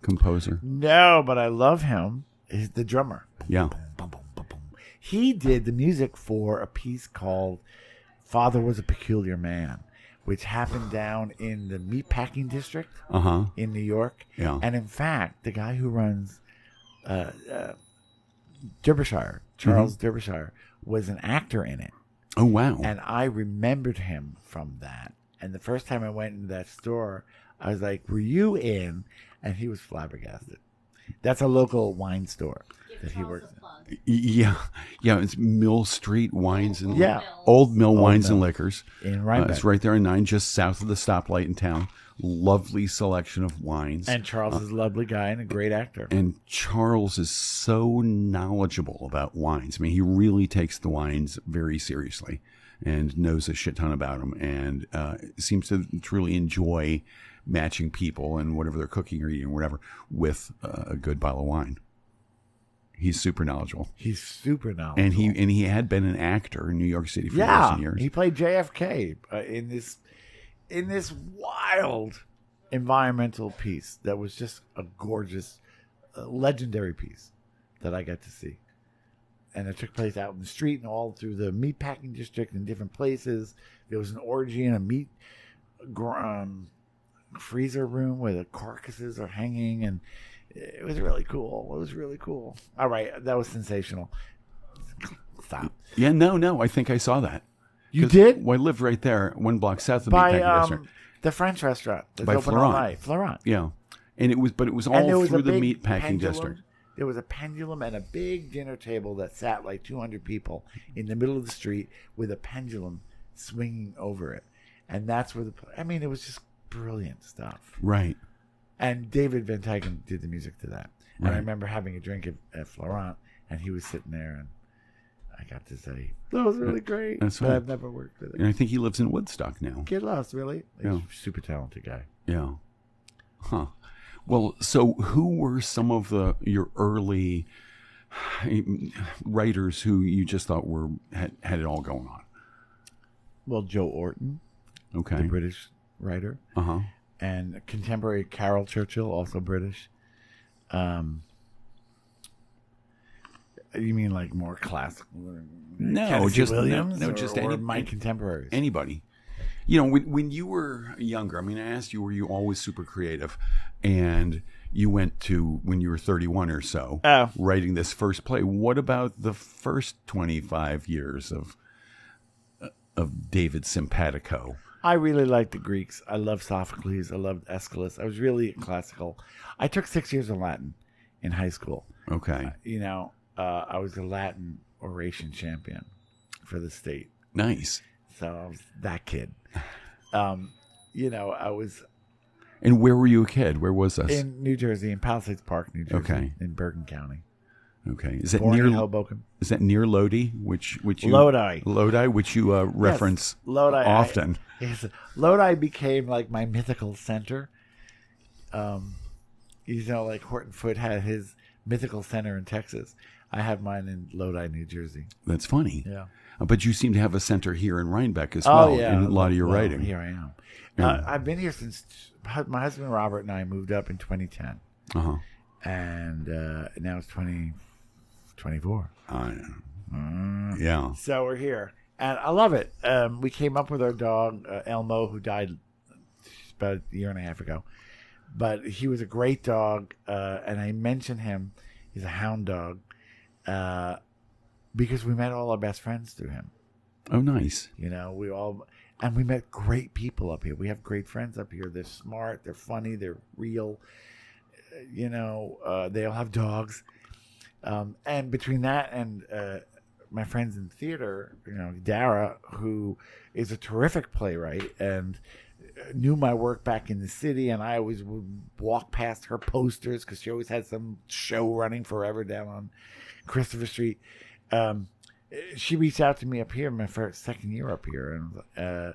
composer? No, but I love him. He's the drummer. Yeah. Boom, boom, boom, boom, boom. He did the music for a piece called Father Was a Peculiar Man, which happened down in the meatpacking district in New York. Yeah. And in fact, the guy who runs Derbyshire, Charles Derbyshire, was an actor in it. Oh, wow. And I remembered him from that. And the first time I went into that store, I was like, were you in? And he was flabbergasted. That's a local wine store that he works in. Yeah. It's Mill Street Wines and Old Wines and Liquors. In Rhinebeck. It's right there on 9, just south of the stoplight in town. Lovely selection of wines. And Charles is a lovely guy and a great actor. And Charles is so knowledgeable about wines. I mean, he really takes the wines very seriously and knows a shit ton about them, and seems to truly enjoy matching people and whatever they're cooking or eating or whatever with a good bottle of wine. He's super knowledgeable. And he had been an actor in New York City for years and years. He played JFK in this wild environmental piece that was just a gorgeous, legendary piece that I got to see. And it took place out in the street and all through the meatpacking district in different places. There was an orgy in a meat freezer room where the carcasses are hanging, and it was really cool. All right, that was sensational. Stop. Yeah, no, I think I saw that. You did? Well, I lived right there, 1 block south of the meatpacking district. The French restaurant that's by open all night. Florent. Yeah, and it was all through the meatpacking district. There was a pendulum and a big dinner table that sat like 200 people in the middle of the street with a pendulum swinging over it, and that's where it was just brilliant stuff. Right. And David Van Tegem did the music to that. And I remember having a drink at Florent, and he was sitting there, and I got to say, that was really great. That's but I've never worked with it. And I think he lives in Woodstock now. Get lost, really? He's a super talented guy. Yeah. Huh. Well, so who were some of your early writers who you just thought had it all going on? Well, Joe Orton, the British writer, and contemporary Carol Churchill, also British. You mean like more classical? No, just Williams, or my contemporaries. Anybody. When you were younger, I asked you, were you always super creative? And you went to, when you were 31 or so, writing this first play. What about the first 25 years of David Simpatico? I really liked the Greeks. I loved Sophocles. I loved Aeschylus. I was really classical. I took 6 years of Latin in high school. Okay. I was a Latin oration champion for the state. Nice. So I was that kid. I was And where were you a kid? Where was this? In New Jersey, in Palisades Park, New Jersey. Okay. In Bergen County. Okay. Is that Born near in Hoboken? Is that near Lodi, which you Lodi, which you reference Lodi, often? Yes, Lodi became like my mythical center. Like Horton Foote had his mythical center in Texas. I have mine in Lodi, New Jersey. That's funny. Yeah. But you seem to have a center here in Rhinebeck as well. Yeah. In a lot of your writing. Here I am. Yeah. I've been here since my husband Robert and I moved up in 2010. Uh-huh. And now it's 2024. Yeah. So we're here. And I love it. We came up with our dog, Elmo, who died about a year and a half ago. But he was a great dog. And I mentioned him. He's a hound dog. Because we met all our best friends through him. Oh, nice. We met great people up here. We have great friends up here. They're smart. They're funny. They're real. They all have dogs. And between that and my friends in theater, Dara, who is a terrific playwright and knew my work back in the city, and I always would walk past her posters because she always had some show running forever down on Christopher Street. She reached out to me up here my second year up here, and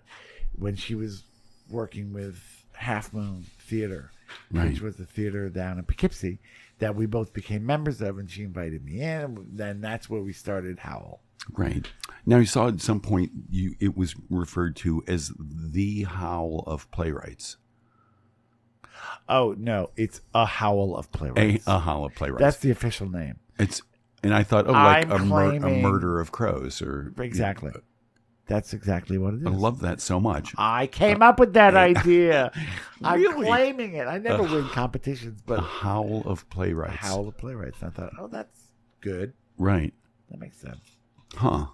when she was working with Half Moon Theater, which was the theater down in Poughkeepsie that we both became members of, and she invited me in, and then that's where we started Howl. Right. Now, you saw at some point it was referred to as the Howl of Playwrights. Oh, no, it's a Howl of Playwrights. A Howl of Playwrights. That's the official name. And I thought, like a claiming- murder of crows, or Exactly. That's exactly what it is. I love that so much. I came up with that idea. I'm Really? claiming it. I never win competitions, but A Howl of Playwrights. Howl of Playwrights. I thought, that's good. Right. That makes sense. Huh.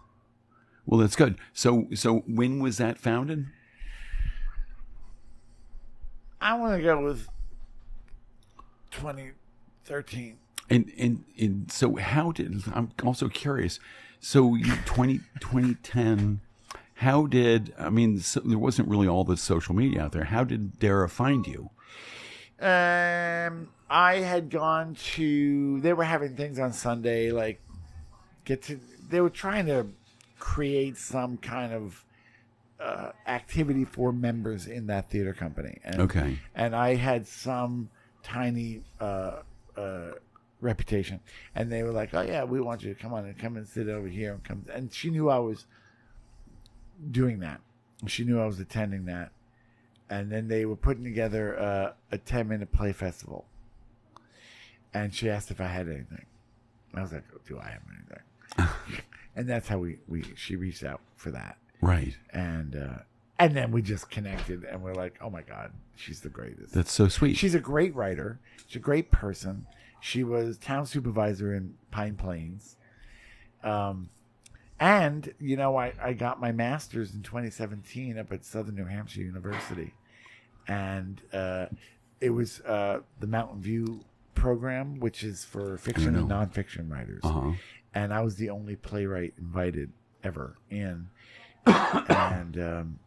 Well, that's good. So when was that founded? I want to go with 2013. And so how did, I'm also curious, so 2010, how did, there wasn't really all this social media out there. How did Dara find you? I had gone to, they were having things on Sunday, like they were trying to create some kind of activity for members in that theater company. And I had some tiny reputation, and they were like, "Oh yeah, we want you to come and sit over here and come." And she knew I was doing that. She knew I was attending that, and then they were putting together a 10-minute play festival. And she asked if I had anything. I was like, oh, "Do I have anything?" And that's how she reached out for that. Right. And then we just connected, and we're like, "Oh my God, she's the greatest." That's so sweet. She's a great writer. She's a great person. She was town supervisor in Pine Plains. And, I got my master's in 2017 up at Southern New Hampshire University. And it was the Mountain View program, which is for fiction and nonfiction writers. Uh-huh. And I was the only playwright invited ever in. And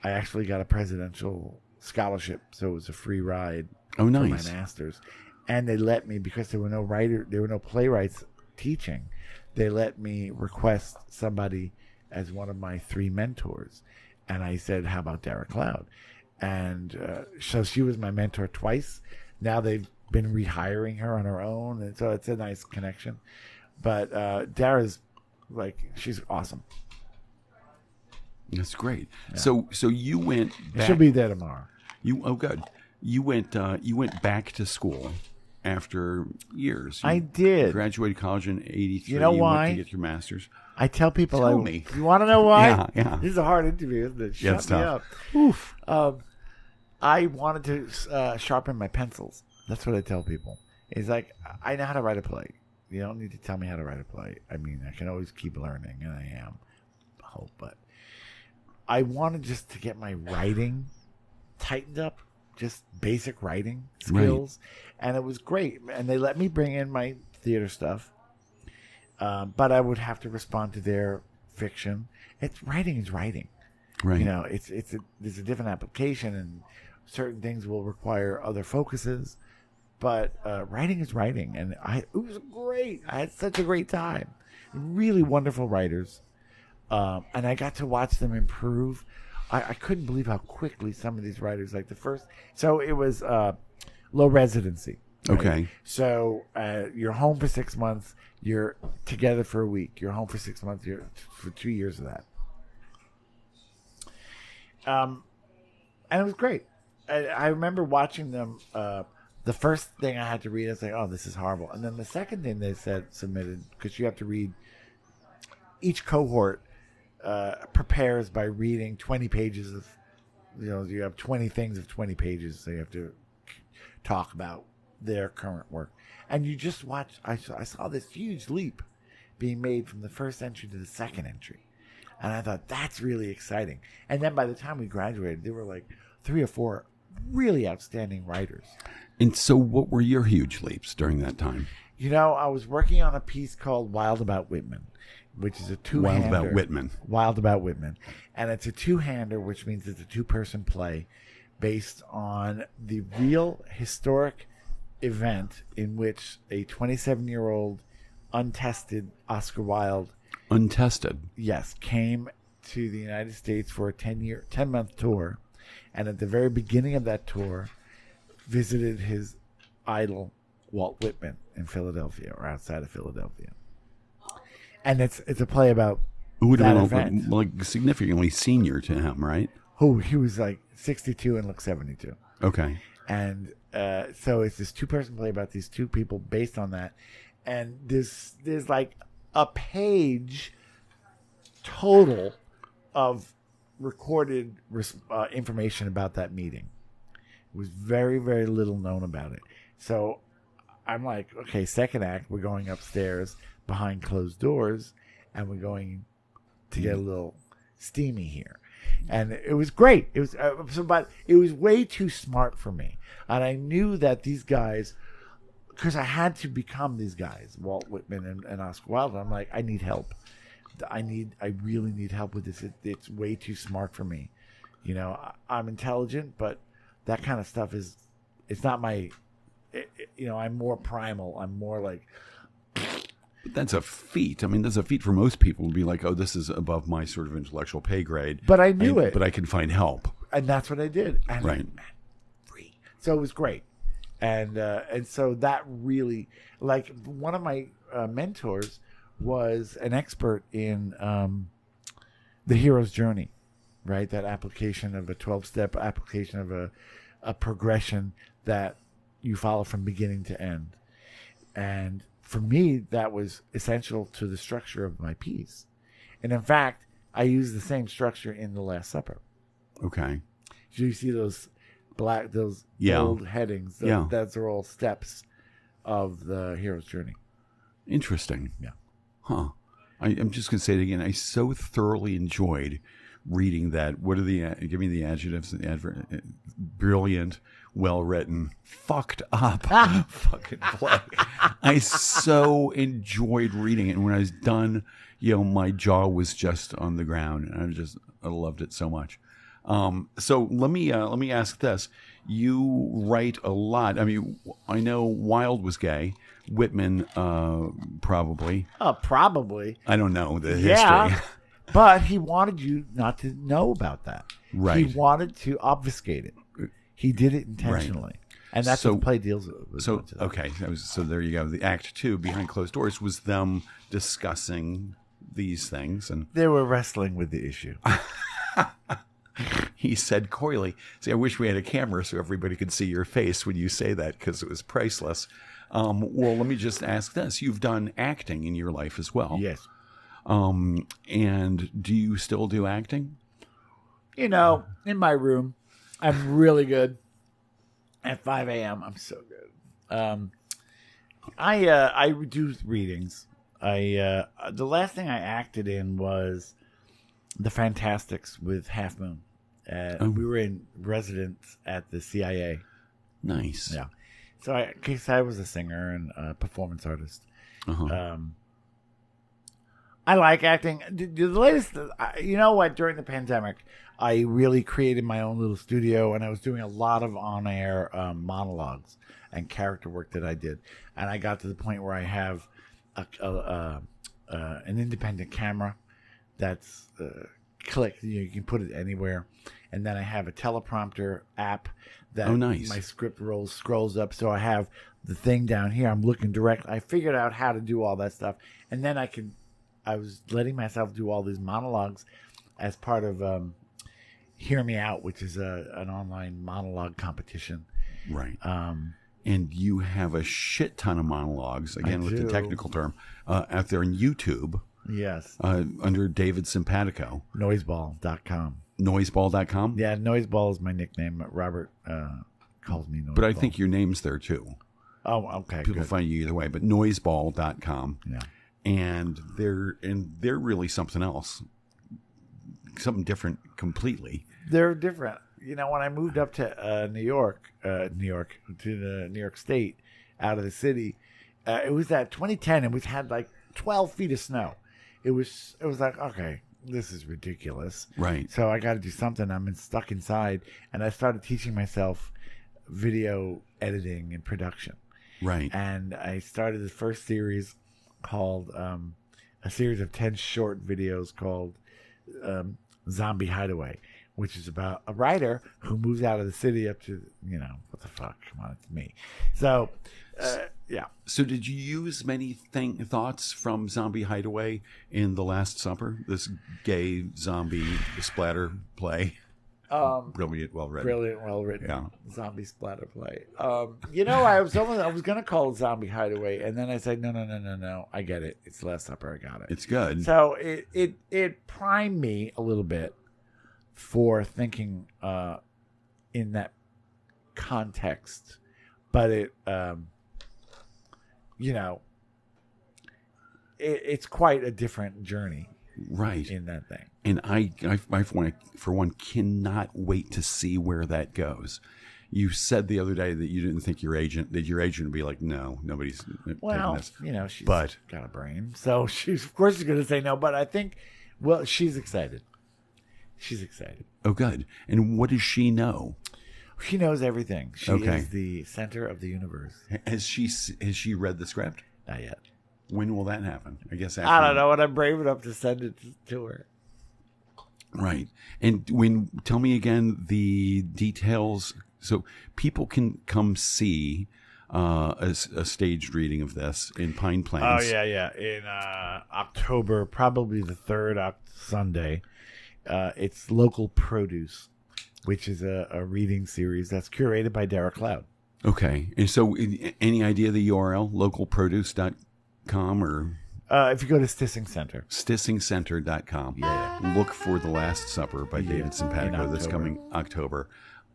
I actually got a presidential scholarship, so it was a free ride for my master's. And they let me, because there were no playwrights teaching, they let me request somebody as one of my 3 mentors. And I said, how about Dara Cloud? And so she was my mentor twice. Now they've been rehiring her on her own, and so it's a nice connection. But Dara's she's awesome. That's great. Yeah. So you went back. She'll be there tomorrow. Good. You went back to school after years. I did. Graduated college in 83. You know why? Went to get your master's. I tell people, Tell me. You want to know why? Yeah. This is a hard interview, isn't it? Shut me up. Oof. I wanted to sharpen my pencils. That's what I tell people. It's like, I know how to write a play. You don't need to tell me how to write a play. I can always keep learning, and I am. But I wanted just to get my writing tightened up, just basic writing skills. Right. And it was great. And they let me bring in my theater stuff. But I would have to respond to their fiction. Writing is writing. Right. There's a different application, and certain things will require other focuses. But writing is writing, and it was great. I had such a great time. Really wonderful writers, and I got to watch them improve. I couldn't believe how quickly some of these writers, like the first. So it was low residency. Right? Okay. So you're home for 6 months. You're together for a week. You're home for 6 months. You're for 2 years of that. And it was great. I remember watching them. The first thing I had to read, I was like, "Oh, this is horrible." And then the second thing they submitted, because you have to read. Each cohort prepares by reading 20 pages of, you have 20 things of 20 pages, so you have to talk about their current work. And you just watch. I saw this huge leap being made from the first entry to the second entry, and I thought that's really exciting. And then by the time we graduated, there were like 3 or 4 really outstanding writers. And so what were your huge leaps during that time? I was working on a piece called Wild About Whitman, which is a two-hander. Wild About Whitman. And it's a two-hander, which means it's a 2-person play based on the real historic event in which a 27-year-old untested Oscar Wilde... Untested? Yes, came to the United States for a 10-month tour. And at the very beginning of that tour, visited his idol, Walt Whitman, in Philadelphia or outside of Philadelphia. And it's a play about that event. Like significantly senior to him, right? Oh, he was like 62 and looked 72. Okay. And so it's this 2-person play about these 2 people based on that. And there's like a page total of recorded information about that meeting. It was very, very little known about it. So I'm like, okay, second act, we're going upstairs behind closed doors, and we're going to get a little steamy here. And it was great. It was, but it was way too smart for me. And I knew that these guys, because I had to become these guys, Walt Whitman and Oscar Wilde. I'm like, I need help. I really need help with this. It's way too smart for me. I'm intelligent, but that kind of stuff it's not my, I'm more primal. I'm more like. But that's a feat. I mean, that's a feat for most people to be like, oh, this is above my sort of intellectual pay grade. But I knew it. But I can find help. And that's what I did. And right. Free. So it was great. And so that really, like, one of my mentors was an expert in the hero's journey, right? That application of a 12-step application of a progression that you follow from beginning to end. And for me, that was essential to the structure of my piece. And in fact, I use the same structure in The Last Supper. Okay. So you see those bold headings. Those are all steps of the hero's journey. Interesting. Yeah. Huh. I'm just going to say it again. I so thoroughly enjoyed reading that. What are give me the adjectives? Brilliant, well-written, fucked up fucking play. I so enjoyed reading it. And when I was done, my jaw was just on the ground. And I loved it so much. So let me ask this. You write a lot. I mean, I know Wilde was gay. Whitman, probably. Probably. I don't know the history. But he wanted you not to know about that. Right. He wanted to obfuscate it. He did it intentionally. Right. And that's what the play deals with. So, okay. So there you go. The act 2, Behind Closed Doors, was them discussing these things. And they were wrestling with the issue. He said coyly, "See, I wish we had a camera so everybody could see your face when you say that, because it was priceless." Well, let me just ask this. You've done acting in your life as well. Yes. And do you still do acting? In my room, I'm really good. At 5 a.m., I'm so good. I do readings. The last thing I acted in was The Fantastics with Half Moon. We were in residence at the CIA. Nice. Yeah. So I was a singer and a performance artist. Uh-huh. I like acting. The latest, you know what? During the pandemic, I really created my own little studio, and I was doing a lot of on-air monologues and character work that I did. And I got to the point where I have an independent camera that's clicked. You can put it anywhere. And then I have a teleprompter app that my script scrolls up. So I have the thing down here. I'm looking direct. I figured out how to do all that stuff. And then I was letting myself do all these monologues as part of Hear Me Out, which is an online monologue competition. Right. And you have a shit ton of monologues, again, with the technical term, out there on YouTube. Yes. Under David Simpatico. Noiseball.com. Noiseball.com? Yeah, Noiseball is my nickname. Robert calls me Noiseball. But I think your name's there, too. Oh, okay. People find you either way. But Noiseball.com. Yeah. And they're really something else. Something different completely. They're different. You know, when I moved up to New York, to the New York State, out of the city, it was at 2010, and we had like 12 feet of snow. It was like, okay, this is ridiculous. Right. So I got to do something. I'm stuck inside, and I started teaching myself video editing and production. Right. And I started the first series called a series of 10 short videos called Zombie Hideaway, which is about a writer who moves out of the city up to, what the fuck? Come on, it's me. So, yeah. So did you use many thoughts from Zombie Hideaway in The Last Supper, this gay zombie splatter play? Brilliant, well written. Yeah. Zombie splatter play. I was going to call it Zombie Hideaway, and then I said, no. I get it. It's Last Supper. I got it. It's good. So it primed me a little bit for thinking in that context, but it's quite a different journey, right, in that thing. And I for one cannot wait to see where that goes. You said the other day that you didn't think your agent would be like, no, nobody's taking this. She's got a brain, so of course she's going to say no. But I think, she's excited. She's excited. Oh, good. And what does she know? She knows everything. She is the center of the universe. Has she read the script? Not yet. When will that happen? I guess after. I don't know. When I'm brave enough to send it to her. Right. And tell me again the details, so people can come see a staged reading of this in Pine Plains. Oh yeah. In October, probably the third Sunday. It's Local Produce, which is a reading series that's curated by Derek Cloud. Okay. And so any idea the URL, localproduce.com or? If you go to Stissing Center. StissingCenter.com. Yeah. Look for The Last Supper by David Simpatico this coming October.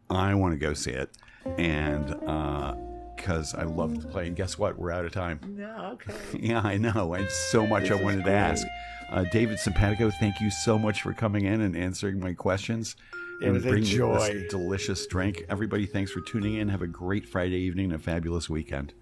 I want to go see it. And because I love the play. And guess what? We're out of time. No, okay. Yeah, I know. And so much I wanted to ask. David Simpatico, thank you so much for coming in and answering my questions. It was a joy. This delicious drink. Everybody, thanks for tuning in. Have a great Friday evening and a fabulous weekend.